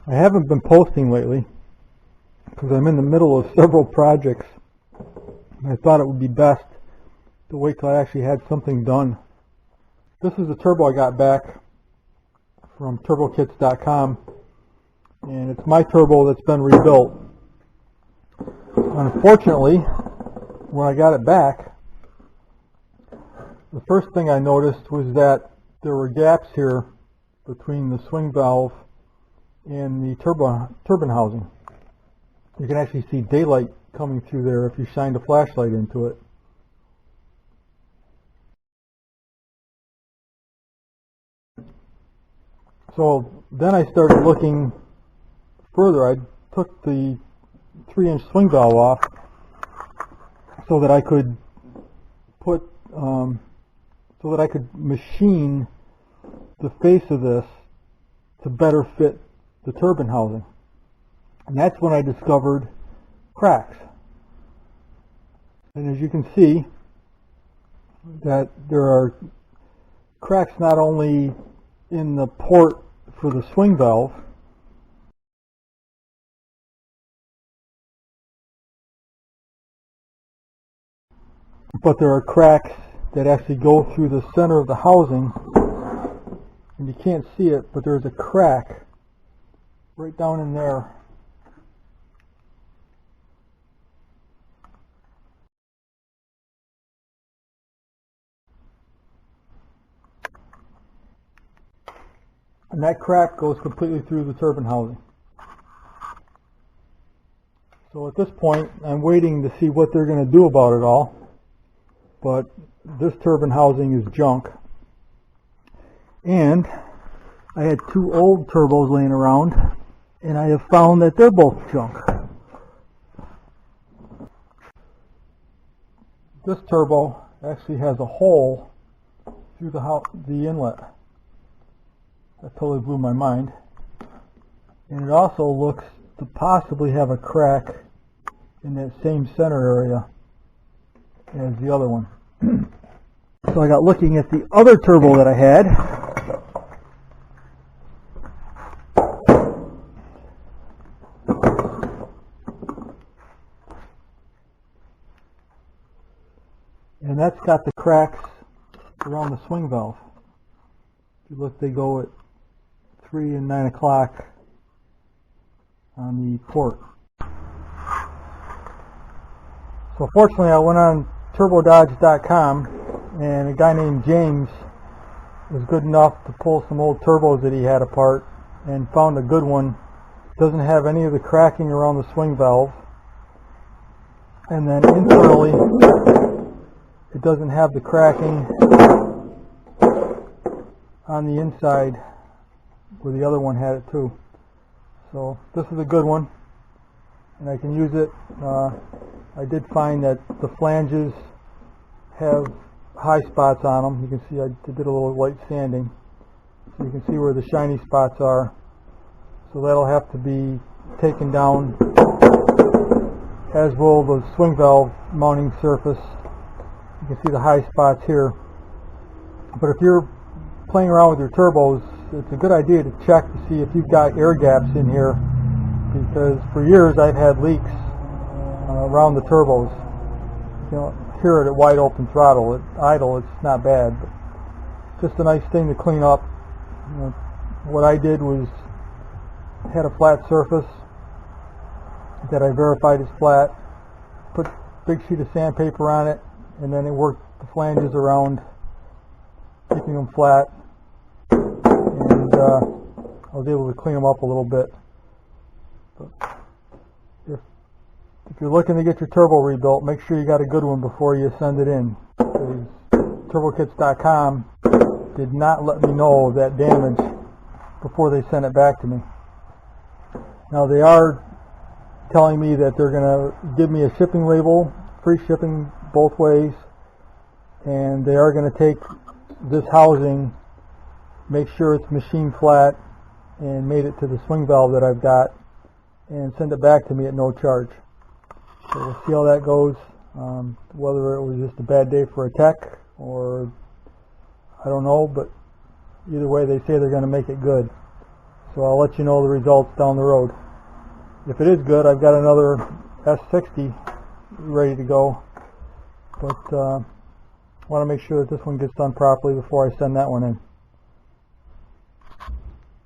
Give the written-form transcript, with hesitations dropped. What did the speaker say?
I haven't been posting lately because I'm in the middle of several projects. I thought it would be best to wait till I actually had something done. This is the turbo I got back from turbokits.com, and it's my turbo that's been rebuilt. Unfortunately, when I got it back, the first thing I noticed was that there were gaps here between the swing valve and the turbine housing. You can actually see daylight coming through there if you shined a flashlight into it. So then I started looking further. I took the 3-inch swing valve off so that I could machine the face of this to better fit the turbine housing. And that's when I discovered cracks. And as you can see, that there are cracks not only in the port for the swing valve, but there are cracks that actually go through the center of the housing, and you can't see it, but there's a crack right down in there. And that crack goes completely through the turbine housing. So at this point, I'm waiting to see what they're going to do about it all. But this turbine housing is junk. And I had 2 old turbos laying around, and I have found that they're both junk. This turbo actually has a hole through the inlet. That totally blew my mind. And it also looks to possibly have a crack in that same center area as the other one. So I got looking at the other turbo that I had. And that's got the cracks around the swing valve. If you look, they go at 3 and 9 o'clock on the port. So fortunately, I went on turbododge.com, and a guy named James was good enough to pull some old turbos that he had apart and found a good one. Doesn't have any of the cracking around the swing valve, and then internally it doesn't have the cracking on the inside where the other one had it too. So this is a good one, and I can use it. I did find that the flanges have high spots on them. You can see I did a little light sanding, so you can see where the shiny spots are. So that'll have to be taken down, as will the swing valve mounting surface. You can see the high spots here. But if you're playing around with your turbos, it's a good idea to check to see if you've got air gaps in here, because for years I've had leaks around the turbos. You know, hear it at wide open throttle. At idle, it's not bad, but just a nice thing to clean up. You know, what I did was had a flat surface that I verified is flat, put a big sheet of sandpaper on it, and then it worked the flanges around, keeping them flat, and I was able to clean them up a little bit. But if you're looking to get your turbo rebuilt, make sure you got a good one before you send it in. Turbokits.com did not let me know of that damage before they sent it back to me. Now they are telling me that they're going to give me a shipping label, free shipping both ways, and they are going to take this housing, make sure it's machine flat, and made it to the swing valve that I've got, and send it back to me at no charge. So we'll see how that goes, whether it was just a bad day for a tech, or I don't know, but either way they say they're going to make it good. So I'll let you know the results down the road. If it is good, I've got another S60 ready to go, but I want to make sure that this one gets done properly before I send that one in.